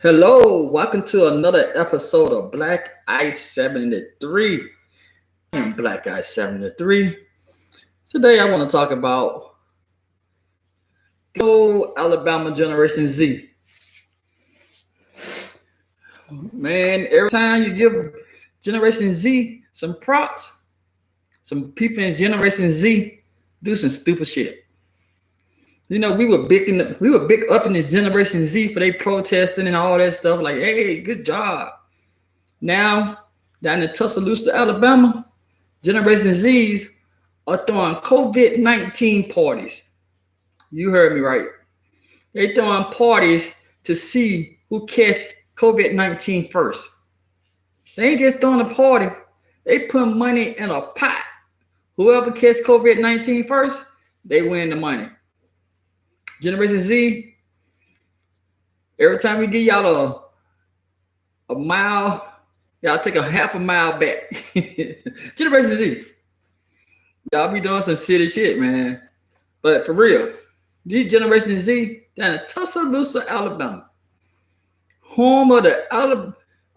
Hello, welcome to another episode of Black Ice 73. I'm Black Ice 73. Today I want to talk about Go Alabama Generation Z. Man, every time you give Generation Z some props, some people in Generation Z do some stupid shit. You know, we were big up in the Generation Z for they protesting and all that stuff. Like, hey, good job. Now, down in Tuscaloosa, Alabama, Generation Zs are throwing COVID-19 parties. You heard me right. They throwing parties to see who catch COVID-19 first. They ain't just throwing a party. They put money in a pot. Whoever catch COVID-19 first, they win the money. Generation Z, every time we give y'all a mile, y'all take a half a mile back. Generation Z, y'all be doing some silly shit, man. But for real, these Generation Z down in Tuscaloosa, Alabama, home of the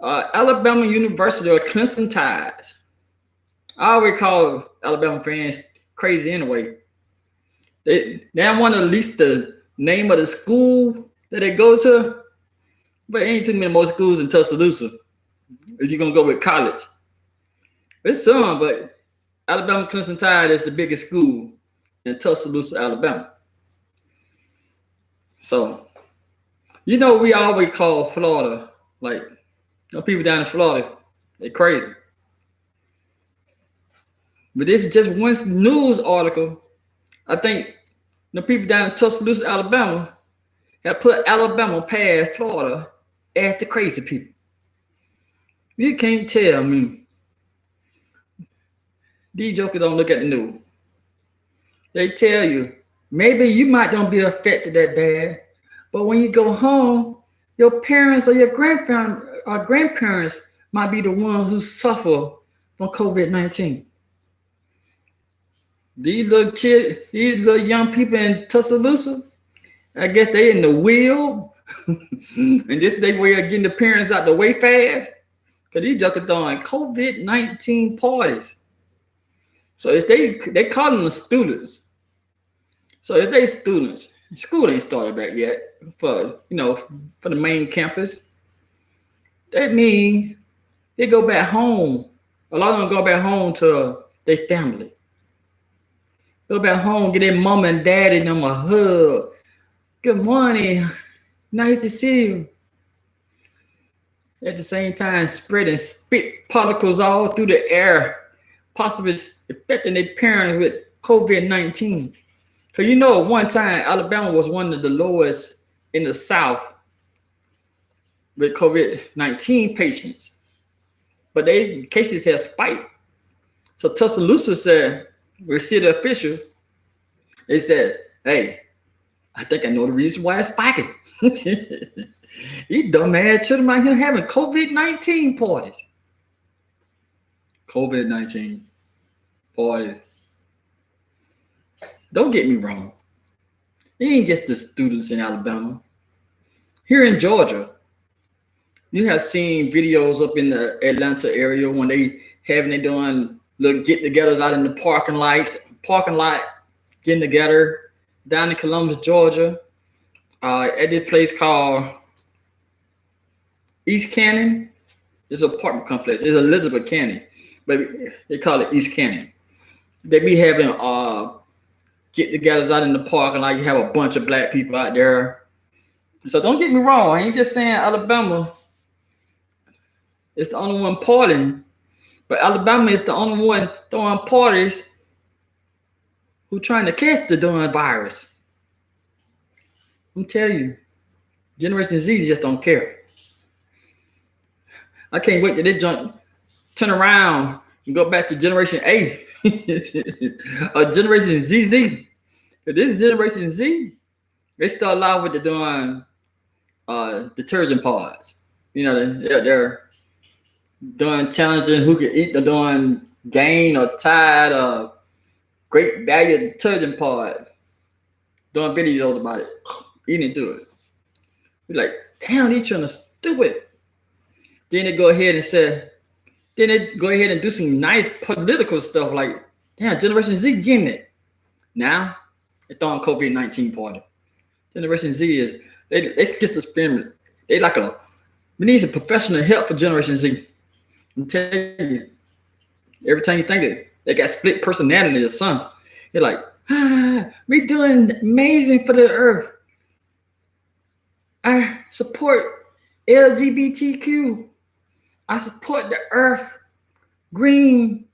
Alabama University of Clemson Ties. I always call Alabama fans crazy anyway. They don't want to release the name of the school that they go to, but ain't too many more schools in Tuscaloosa if you're going to go with college. It's some, but Alabama Clemson Tide is the biggest school in Tuscaloosa, Alabama. So, you know, we always call Florida, like, people down in Florida, they crazy. But this is just one news article. I think the people down in Tuscaloosa, Alabama, have put Alabama past Florida as the crazy people. You can't tell me. These jokers don't look at the news. They tell you, maybe you might don't be affected that bad, but when you go home, your parents or your grandparents might be the ones who suffer from COVID-19. These little young people in Tuscaloosa, I guess they in the wheel, and this is their way of getting the parents out the way fast, because these jokers throwing COVID-19 parties. So if they call them students. So if they students, school ain't started back yet for the main campus. That means they go back home. A lot of them go back home to their family. Go back home, get their mom and daddy and them a hug. Good morning. Nice to see you. At the same time, spreading spit particles all through the air, possibly affecting their parents with COVID-19. So you know, at one time, Alabama was one of the lowest in the South with COVID-19 patients. But they cases have spiked. So Tuscaloosa said, we city official, they said, hey, I think I know the reason why it's spiking. These dumbass children out here having COVID-19 parties. COVID-19 parties. Don't get me wrong. It ain't just the students in Alabama. Here in Georgia, you have seen videos up in the Atlanta area when they doing little get-togethers out in the parking lot, getting together. Down in Columbus, Georgia, at this place called East Canyon. It's an apartment complex. It's Elizabeth Canyon, but they call it East Canyon. They be having get-togethers out in the parking lot. You have a bunch of black people out there. So don't get me wrong. I ain't just saying Alabama is the only one partying, but Alabama is the only one throwing parties who trying to catch the darn virus. I'm telling you, Generation Z just don't care. I can't wait till they turn around and go back to Generation A or Generation ZZ. This Generation Z, they start live with the doing detergent pods. You know, they're doing challenging who can eat the doing Gain or Tide or Great Value detergent pod. Doing videos about it, eating into it. You're like, damn, they trying to stupid. Then they go ahead and say, then they go ahead and do some nice political stuff like, damn, Generation Z getting it. Now, they're throwing COVID-19 party. Generation Z is, they schizophrenic. They like we need some professional help for Generation Z. I'm telling you, every time you think it, they got split personality or something. You're like, we doing amazing for the earth. I support LGBTQ. I support the earth. Green.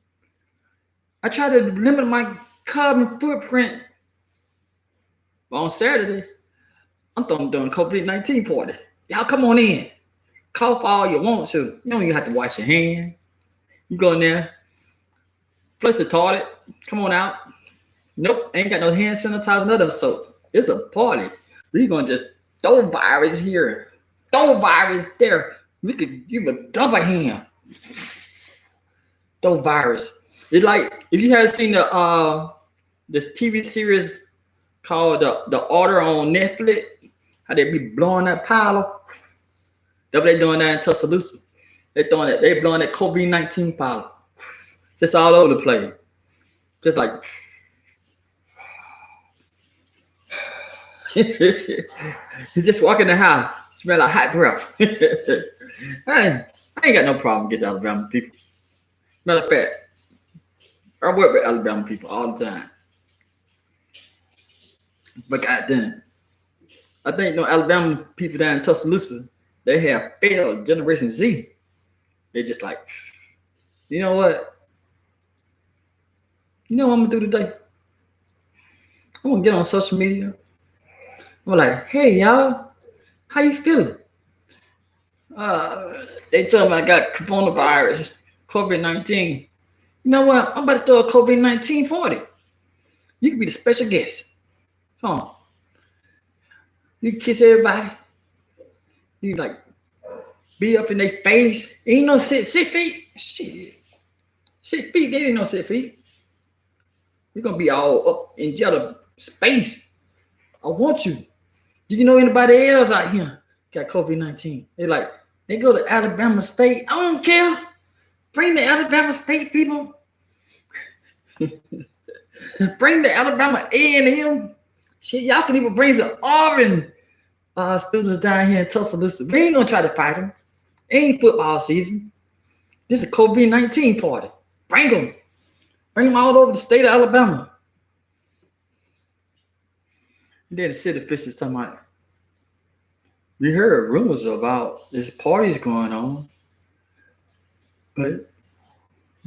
I try to limit my carbon footprint. But on Saturday, I'm doing COVID-19 party. Y'all come on in. Cough all you want to. You don't even have to wash your hand. You go in there, flush the toilet, come on out. Nope, ain't got no hand sanitizer, nothing. So it's a party. We gonna just throw virus here, throw virus there. We could give a double hand. Throw virus. It's like if you haven't seen this TV series called the Order on Netflix, how they be blowing that pile up. That's what they doing there in Tuscaloosa. They blowing that COVID-19 pile. Just all over the place. Just like you just walk in the house, smell like hot breath. I ain't got no problem against Alabama people. Matter of fact, I work with Alabama people all the time. But goddamn, I think Alabama people down in Tuscaloosa, they have failed Generation Z. They're just like, you know what? You know what I'm gonna do today? I'm gonna get on social media. I'm like, hey y'all, how you feeling? They told me I got coronavirus, COVID-19. You know what? I'm about to throw a COVID-19 party. You can be the special guest. Come on. You can kiss everybody. You like be up in their face. Ain't no 6 feet. Shit. 6 feet, they ain't no 6 feet. You're gonna be all up in jello space. I want you. Do you know anybody else out here got COVID-19? They go to Alabama State. I don't care. Bring the Alabama State people. Bring the Alabama A&M. Shit, y'all can even bring some Auburn students down here in Tuscaloosa. We ain't gonna try to fight them. It ain't football season. This is a COVID-19 party. Bring them. Bring them all over the state of Alabama. And then the city officials talking about, we heard rumors about this parties going on, but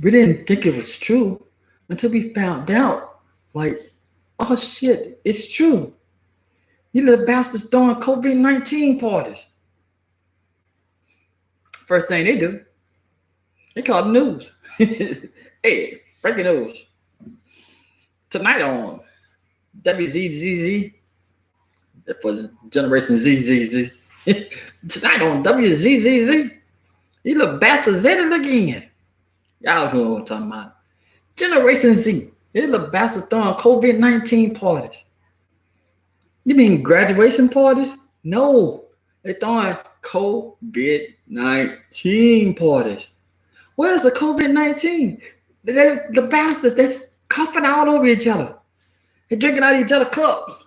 we didn't think it was true until we found out, like, oh shit, it's true. You little bastards throwing COVID-19 parties. First thing they do, they call the news. Hey, breaking news. Tonight on WZZZ, that was Generation ZZZ. Tonight on WZZZ, you little bastards at it again. Y'all know what I'm talking about. Generation Z, you little bastards throwing COVID-19 parties. You mean graduation parties? No, they're throwing COVID-19 parties. Where's the COVID-19? The bastards, they're coughing all over each other. They're drinking out of each other's cups.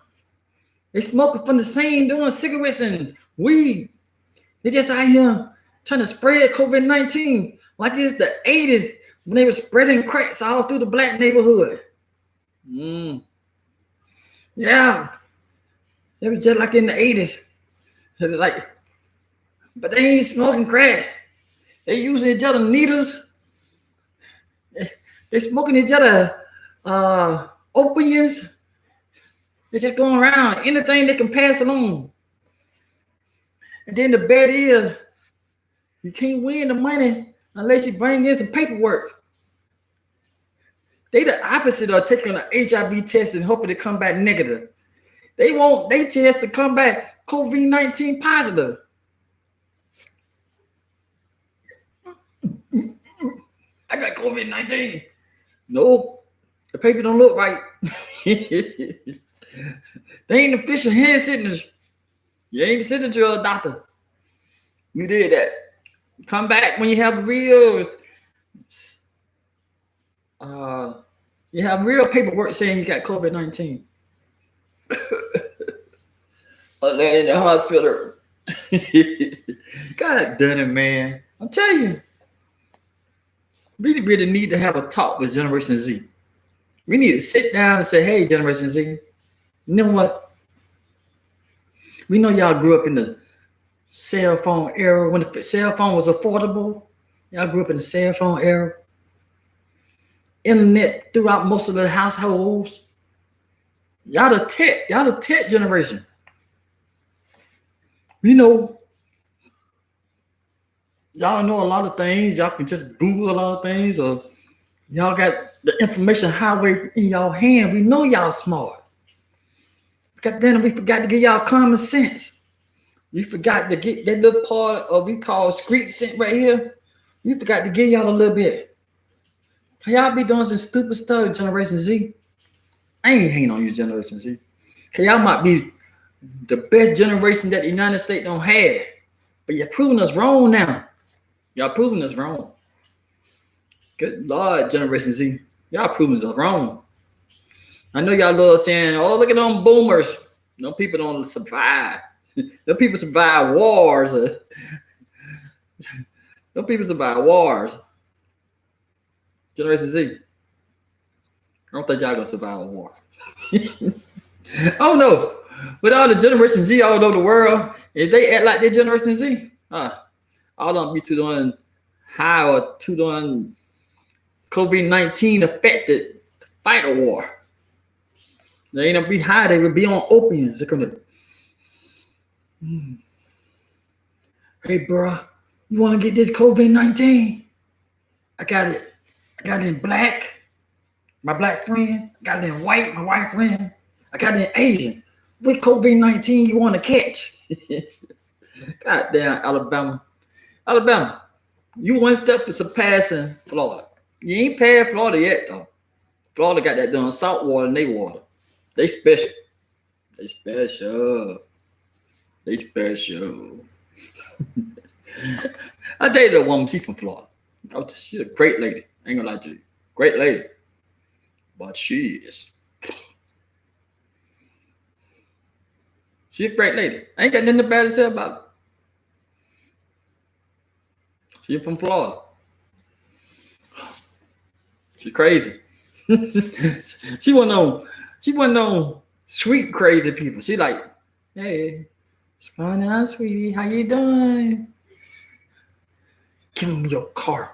They smoking from the same, doing cigarettes and weed. They just out here trying to spread COVID-19 like it's the 80s when they were spreading cracks all through the black neighborhood. Yeah. It was just like in the 80s. But they ain't smoking crack. They using each other needles. They smoking each other opiates. They're just going around anything they can pass along. And then the bet is you can't win the money unless you bring in some paperwork. They the opposite of taking an HIV test and hoping to come back negative. They want their test to come back COVID-19 positive. I got COVID-19. Nope. The paper don't look right. They ain't official hand signatures. You ain't sent it to a doctor. You did that. Come back when you have real, you have real paperwork saying you got COVID-19. Or laying in the hospital. God damn it, man. I'm telling you, we really need to have a talk with Generation Z. We need to sit down and say, hey, Generation Z, you know what? We know y'all grew up in the cell phone era when the cell phone was affordable. Y'all grew up in the cell phone era. Internet throughout most of the households. Y'all the tech generation. You know, y'all know a lot of things. Y'all can just Google a lot of things, or y'all got the information highway in y'all hand. We know y'all smart. God damn it, we forgot to give y'all common sense. We forgot to get that little part of we call street sense right here. We forgot to give y'all a little bit. Can y'all be doing some stupid stuff, Generation Z? I ain't hating on you, Generation Z. Cause y'all might be the best generation that the United States don't have. But you're proving us wrong now. Y'all proving us wrong. Good Lord, Generation Z. Y'all proving us wrong. I know y'all love saying, oh, look at them boomers. No people don't survive. No people survive wars. No people survive wars. Generation Z. I don't think y'all gonna survive a war. I don't know. With all the Generation Z all over the world, if they act like they're Generation Z, all of them be too doing high or too doing COVID-19 affected to fight a war. They ain't gonna be high, they would be on opium. They're gonna, hey bro, you wanna get this COVID-19? I got it. I got it in black, my black friend. I got it in white, my white friend. I got it in Asian. What COVID-19 you want to catch? Goddamn, Alabama. Alabama, you one step to surpassing Florida. You ain't past Florida yet, though. Florida got that done salt water and they water. They special. They special. They special. I dated a woman, she's from Florida. She's a great lady. I ain't gonna lie to you. Great lady. But she's a great lady. I ain't got nothing bad to say about her. She's from Florida. She crazy. She wasn't on sweet crazy people. She like, hey, what's going on, sweetie? How you doing? Give me your car.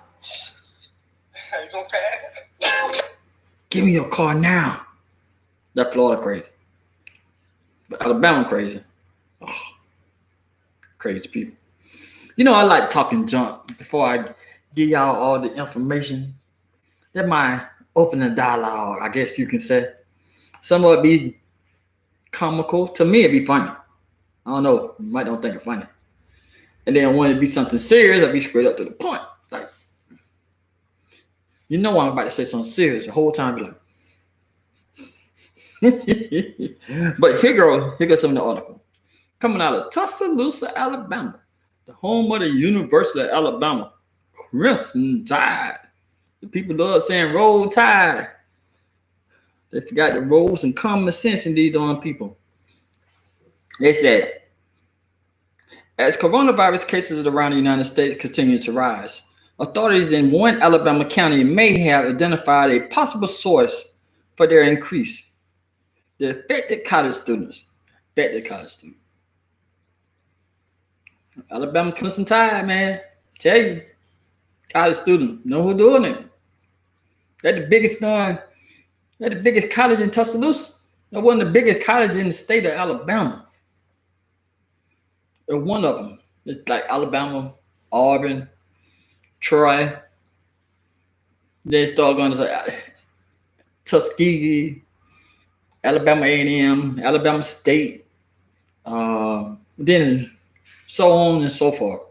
Give me your car now. That Florida crazy. But Alabama crazy. Oh, crazy people. You know, I like talking junk before I give y'all all the information. That might open the dialogue, I guess you can say. Some of it be comical. To me, it'd be funny. I don't know. You might don't think it's funny. And then when it be something serious, I'd be straight up to the point. Like, you know I'm about to say something serious. The whole time, be like. But here goes some of the article. Coming out of Tuscaloosa, Alabama, the home of the University of Alabama. Crimson Tide. The people love saying roll tide. They forgot to roll some common sense in these darn people. They said, as coronavirus cases around the United States continue to rise, authorities in one Alabama county may have identified a possible source for their increase. The affected college students. Alabama Crimson Tide, man. Tell you. College student. Know who doing it. They're the biggest college in Tuscaloosa. They're one of the biggest colleges in the state of Alabama. They're one of them. It's like Alabama, Auburn, Troy. They start going to Tuskegee, Alabama A&M, Alabama State, then so on and so forth.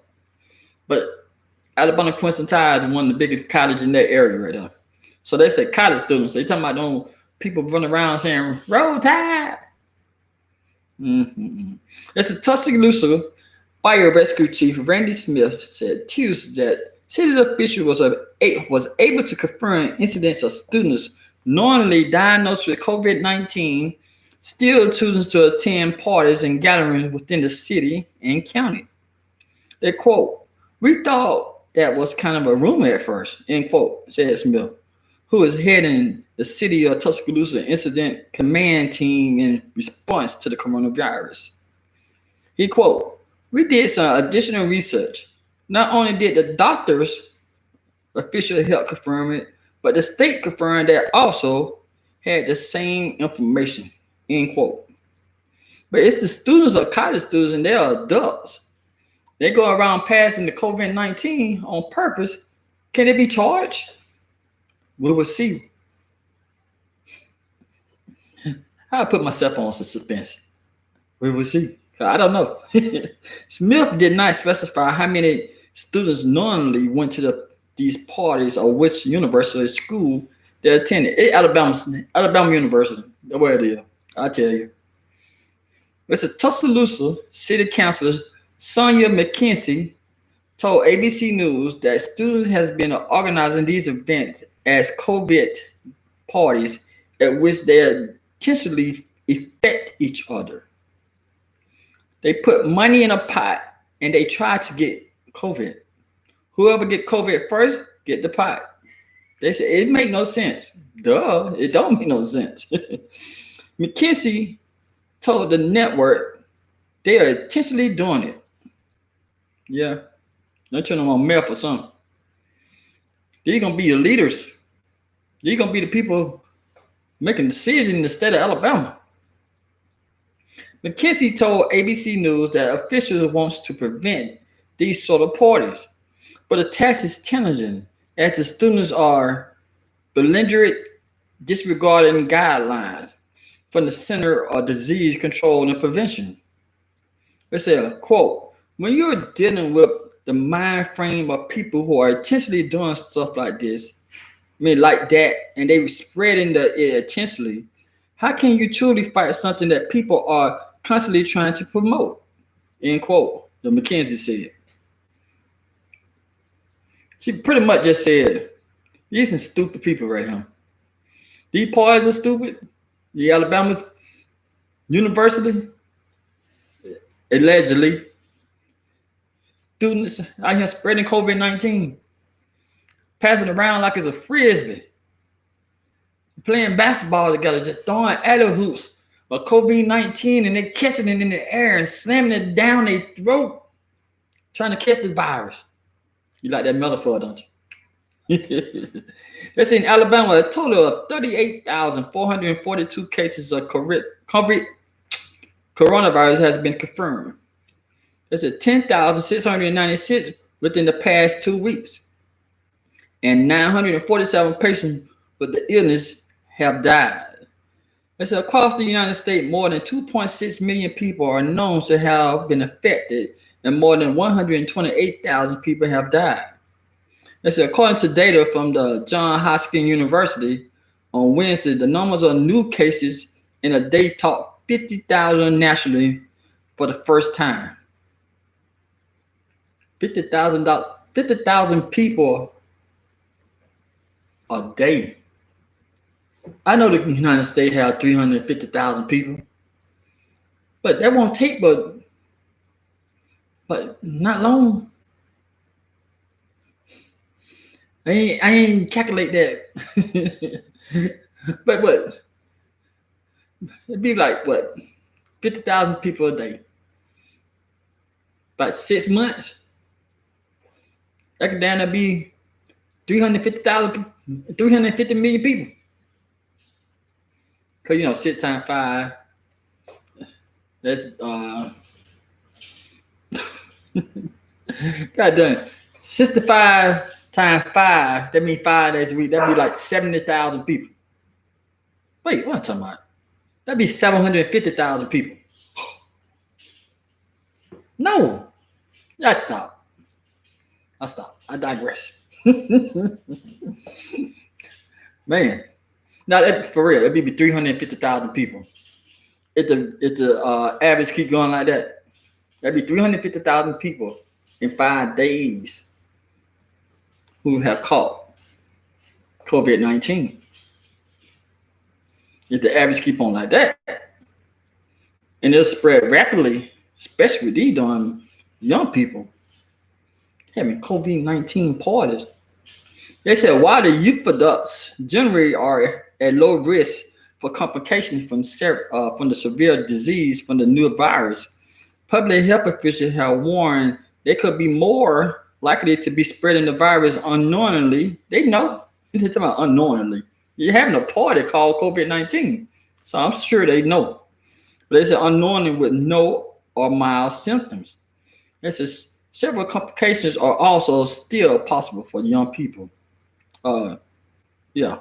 But Alabama Crimson Tide is one of the biggest colleges in that area right now. So they say college students. They talking about people running around saying, roll tide. Mm-hmm. It's a Tuscaloosa Fire Rescue Chief Randy Smith said Tuesday that city official was able to confirm incidents of students knowingly diagnosed with COVID-19 still choosing to attend parties and gatherings within the city and county. They quote, "We thought that was kind of a rumor at first," end quote, said Smith, who is heading the city of Tuscaloosa Incident Command Team in response to the coronavirus. He quote, "We did some additional research. Not only did the doctors official help confirm it, but the state confirmed that also had the same information," end quote. But it's the students or college students and they're adults. They go around passing the COVID-19 on purpose. Can they be charged? We will see. I put myself on suspense. We will see. I don't know. Smith did not specify how many students knowingly went to these parties or which university or school they attended. Alabama University. That's where it is. I tell you. It's a Tuscaloosa City Councilor Sonia McKenzie told ABC News that students has been organizing these events as COVID parties at which they intentionally affect each other. They put money in a pot and they try to get COVID. Whoever get COVID first, get the pot. They say it make no sense. Duh, it don't make no sense. McKinsey told the network they are intentionally doing it. Yeah, they're turning them on meth or something. They're gonna be the leaders. They're gonna be the people making decisions in the state of Alabama. McKinsey told ABC News that officials wants to prevent these sort of parties, but the task is challenging as the students are belligerent, disregarding guidelines from the Center of Disease Control and Prevention. They said, quote, "When you're dealing with the mind frame of people who are intentionally doing stuff like this, like that, and they spreading it intentionally, how can you truly fight something that people are constantly trying to promote?" End quote. The McKinsey said. She pretty much just said, "These are stupid people right here. These parties are stupid. The Alabama University, allegedly, students out here spreading COVID-19, passing around like it's a frisbee, playing basketball together, just throwing alley hoops of COVID-19, and they catching it in the air and slamming it down their throat, trying to catch the virus." You like that metaphor, don't you? Let's see, in Alabama, a total of 38,442 cases of coronavirus has been confirmed. That's at 10,696 within the past 2 weeks. And 947 patients with the illness have died. It's across the United States, more than 2.6 million people are known to have been affected, and more than 128,000 people have died. It's according to data from the Johns Hopkins University. On Wednesday, the numbers of new cases in a day topped 50,000 nationally for the first time. 50,000 people a day. I know the United States have 350,000 people, but that won't take but not long. I ain't calculate that. But what? It'd be like what? 50,000 people a day. About 6 months. That could down to be 350 million people. Because 6 times 5, that's God damn it. 65 times 5, that means 5 days a week. That'd be like 70,000 people. Wait, what am I talking about? That'd be 750,000 people. No. I stop. I digress. Man. Now, for real, it'd be 350,000 people if the average keep going like that, that'd be 350,000 people in 5 days who have caught COVID-19. If the average keep on like that, and it'll spread rapidly, especially with these darn young people having COVID-19 parties. They said while the youth adults generally are at low risk for complications from the severe disease from the new virus, public health officials have warned they could be more likely to be spreading the virus unknowingly. They know. They're talking about unknowingly. You're having a party called COVID-19. So I'm sure they know. But it's unknowingly with no or mild symptoms. This is several complications are also still possible for young people. Yeah.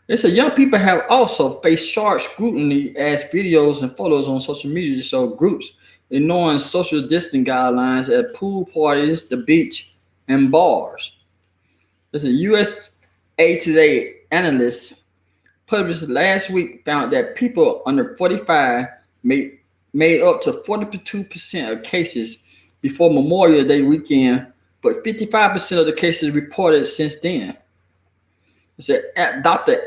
They said young people have also faced sharp scrutiny as videos and photos on social media show groups ignoring social distancing guidelines at pool parties, the beach, and bars. There's a USA Today analyst published last week found that people under 45 made up to 42% of cases before Memorial Day weekend, but 55% of the cases reported since then. It said Dr.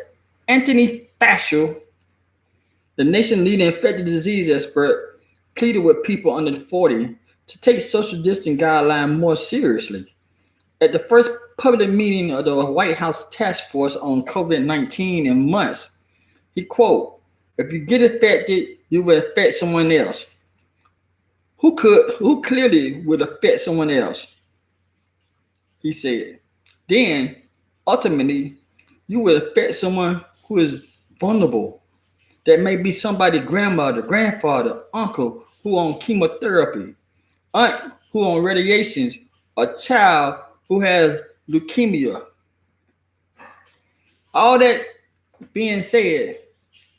Anthony Fauci, the nation's leading infectious disease expert, pleaded with people under 40 to take social distancing guidelines more seriously. At the first public meeting of the White House task force on COVID-19 in months, he quote, "If you get affected, you will affect someone else. Who clearly would affect someone else?" He said. Then, ultimately, you will affect someone who is vulnerable. That may be somebody's grandmother, grandfather, uncle who on chemotherapy, aunt who on radiations, a child who has leukemia. All that being said,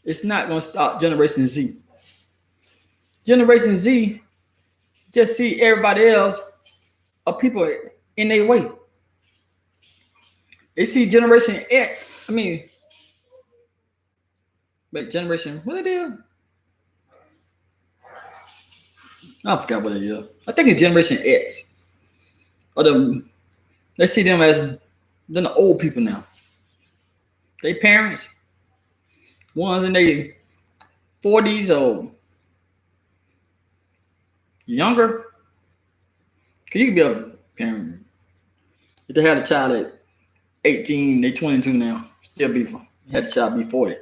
it's not going to stop Generation Z. Generation Z just see everybody else or people in their way. They see Generation X. I mean, wait, Generation, what it is? I forgot what it is. I think it's Generation X. Or they see them as the old people now. They parents, ones in their 40s or younger. Cause you can be a parent. If they had a child at 18, they 22 now. Still be had a child be 40.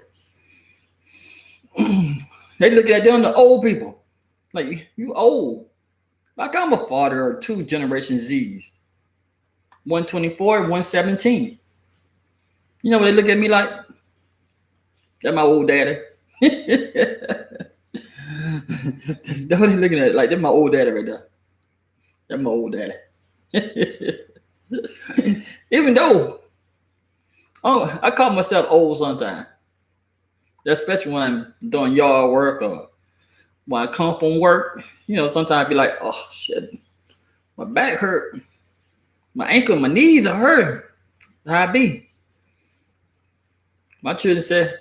They look at them the old people. Like you old. Like I'm a father of two Generation Z's. 124, 117. You know what they look at me like? That's my old daddy. That's what they looking at. Like that's my old daddy right there. That's my old daddy. Even though I call myself old sometimes. Especially when I'm doing yard work or when I come from work. You know, sometimes I be like, oh shit, my back hurt. My ankle, my knees are hurting. How I be? My children said,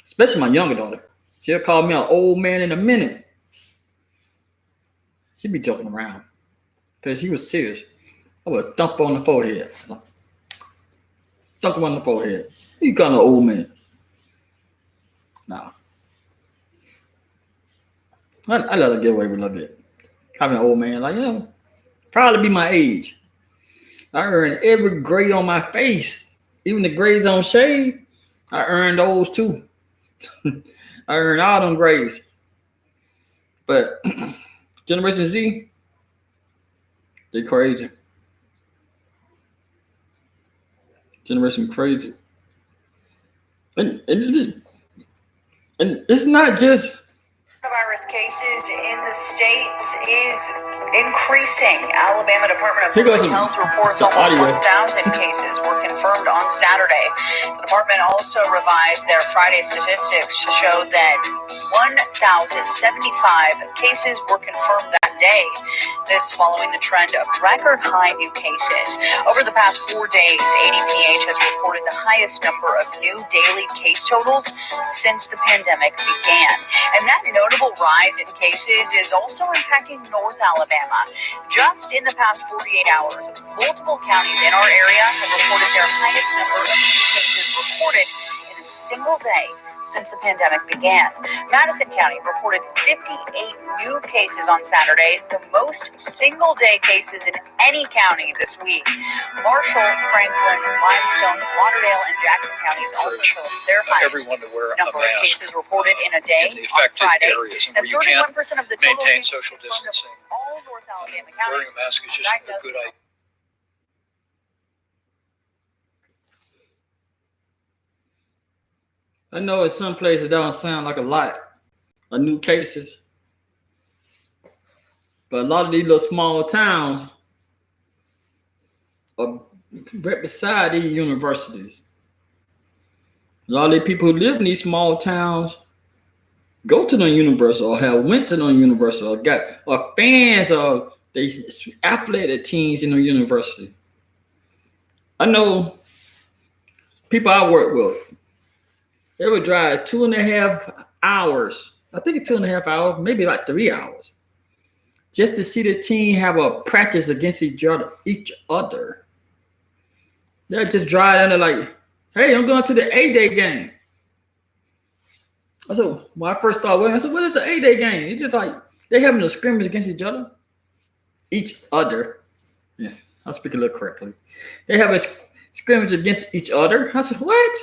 especially my younger daughter, she'll call me an old man in a minute. She be joking around because she was serious. I would thump on the forehead. Thump on the forehead. You got an old man. Nah. I let her get away with a little bit. Having an old man, like, probably be my age. I earned every grade on my face. Even the grades on shade, I earned those too. I earned all them grades. But Generation Z, they crazy. Generation crazy. And it's not just coronavirus cases in the states is increasing. Alabama Department of Public Health reports almost 1,000 cases were confirmed on Saturday. The department also revised their Friday statistics to show that 1,075 cases were confirmed that day. This following the trend of record high new cases. Over the past 4 days, ADPH has reported the highest number of new daily case totals since the pandemic began. And that notable rise in cases is also impacting North Alabama. Just in the past 48 hours, multiple counties in our area have reported their highest number of new cases recorded in a single day since the pandemic began. Madison County reported 58 new cases on Saturday, the most single-day cases in any county this week. Marshall, Franklin, Limestone, Lauderdale, and Jackson counties also showed their highest number of cases reported in a day on Friday. And 31% of the total maintain social distancing. All North Alabama Wearing counties a mask is just a good idea. I know in some places it don't sound like a lot of new cases, but a lot of these little small towns are right beside these universities. A lot of the people who live in these small towns go to the university or have went to the university or fans of these athletic teams in the university. I know people I work with. They would drive 2.5 hours. I think it's 2.5 hours, maybe like 3 hours, just to see the team have a practice against each other. They'll just drive down there like, hey, I'm going to the A-Day game. I said, when I first started working, I said, what is the A-Day game? It's just like they're having a scrimmage against each other. Yeah, I'll speak a little correctly. They have a scrimmage against each other. I said, what?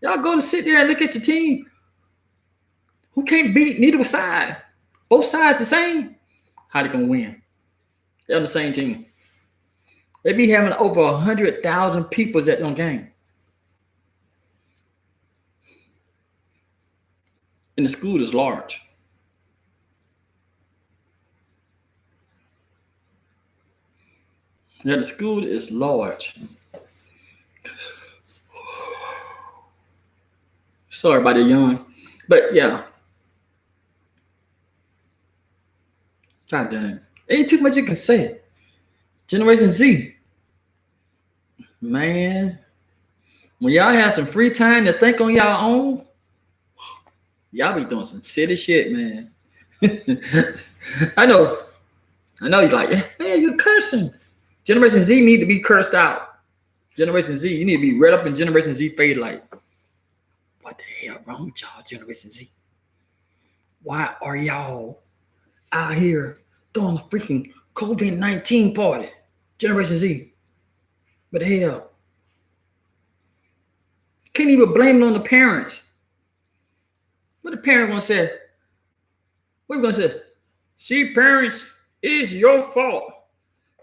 Y'all go to sit there and look at your team. Who can't beat neither side? Both sides the same. How they gonna win? They're on the same team. They be having over 100,000 people at one game. And the school is large. Yeah, the school is large. Sorry about the yawn. But yeah. God damn it. Ain't too much you can say. Generation Z. Man. When y'all have some free time to think on y'all own, y'all be doing some silly shit, man. I know you're like, hey, you're cursing. Generation Z need to be cursed out. Generation Z, you need to be read up in Generation Z fade like, what the hell wrong with y'all, Generation Z? Why are y'all out here throwing a freaking COVID-19 party? Generation Z. What the hell? Can't even blame it on the parents. What the parent gonna say? What we gonna say? See, parents, it's your fault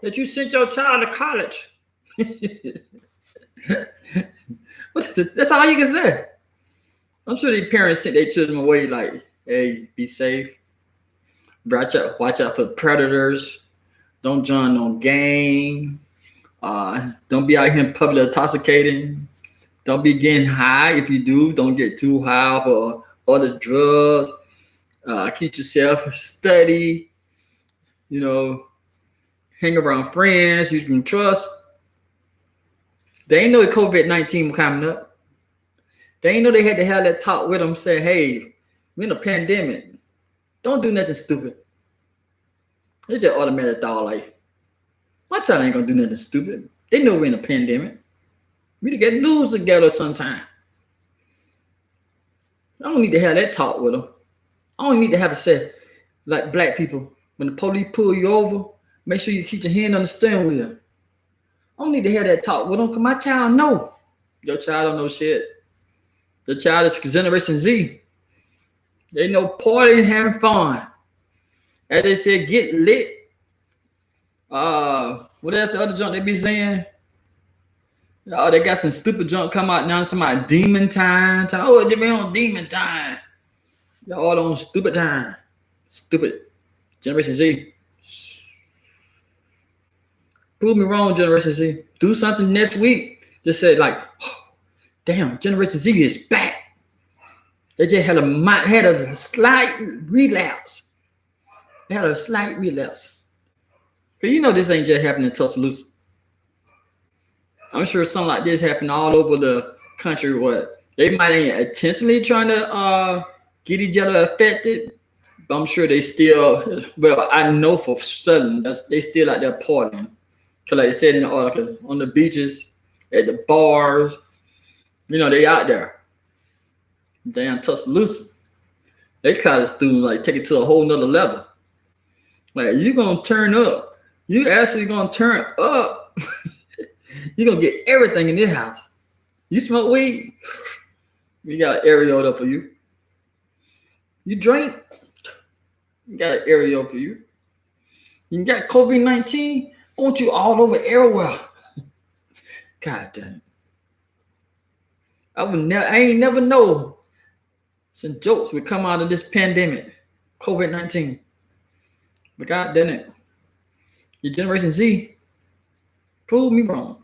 that you sent your child to college. What is it? That's all you can say. I'm sure these parents sent their children away like, hey, be safe. Watch out for predators. Don't join no gang. Don't be out here in public intoxicating. Don't be getting high. If you do, don't get too high for other drugs. Keep yourself steady. Hang around friends you can trust. They ain't know the COVID-19 was coming up. They ain't know they had to have that talk with them, say, hey, we're in a pandemic. Don't do nothing stupid. They just automatically thought like, my child ain't gonna do nothing stupid. They know we're in a pandemic. We to get news together sometime. I don't need to have that talk with them. I don't need to have to say, like black people, when the police pull you over, make sure you keep your hand on the steering wheel. I don't need to have that talk with them because my child know. Your child don't know shit. Your child is Generation Z. They know partying, having fun. As they said, get lit. What else the other junk they be saying? Oh, they got some stupid junk come out now talking about demon time. Oh, they be on demon time. Y'all on stupid time. Stupid Generation Z. Prove me wrong, Generation Z. Do something next week. Just say like, oh, damn, Generation Z is back. They just had a slight relapse. They had a slight relapse. Cause you know this ain't just happening in Tuscaloosa. I'm sure something like this happened all over the country. What they might ain't intentionally trying to get each other affected, but I'm sure they still. Well, I know for certain they still out there partying. Cause like I said in the article, on the beaches, at the bars, you know they out there. Damn Tuscaloosa, they kind of students like take it to a whole nother level. Like you gonna turn up, you actually gonna turn up. You gonna get everything in this house. You smoke weed, you got an areola for you. You drink, you got an areola for you. You got COVID-19, I want you all over everywhere. God damn. I ain't never know some jokes would come out of this pandemic, COVID-19. But God damn it. Your Generation Z, prove me wrong.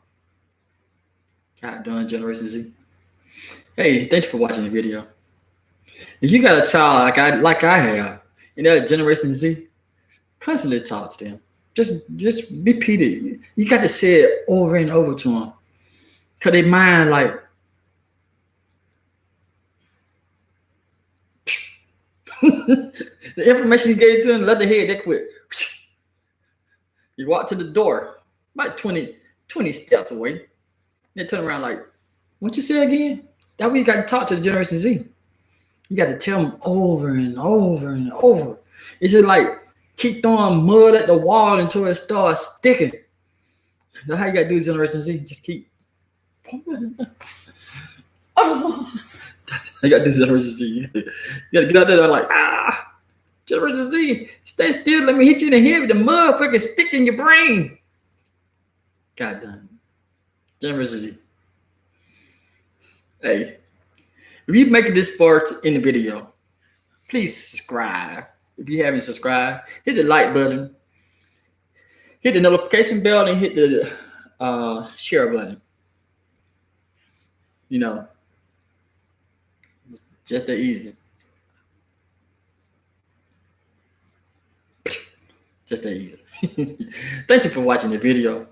God damn Generation Z. Hey, thanks for watching the video. If you got a child like I have, and that Generation Z, constantly talk to them. Just repeat it. You got to say it over and over to them. Cause they mind like the information you gave to them, let the head that quick. You walk to the door, about 20 steps away. They turn around like, what you say again? That way you got to talk to the Generation Z. You got to tell them over and over and over. It's just like keep throwing mud at the wall until it starts sticking. That's how you got to do Generation Z. Just keep. Oh, I got to do Generation Z. You got to get out there like, Generation Z, stay still. Let me hit you in the head with the mud fucking stick in your brain. God damn. Generation Z. Hey, if you make it this far in the video, please subscribe. If you haven't subscribed, hit the like button, hit the notification bell, and hit the share button. You know, just that easy. Just that easy. Thank you for watching the video.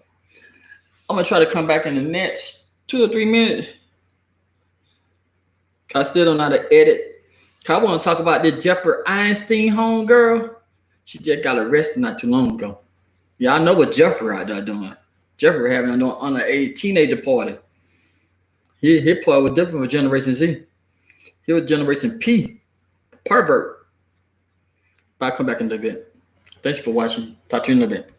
I'm gonna try to come back in the next 2 or 3 minutes. I still don't know how to edit. I want to talk about this Jeffrey Einstein homegirl. She just got arrested not too long ago. Yeah, I know what Jeffrey out there doing. Jeffrey having an underage teenager party. His party was different with Generation Z. He was Generation P, pervert. But I'll come back in a little bit. Thanks for watching. Talk to you in a little bit.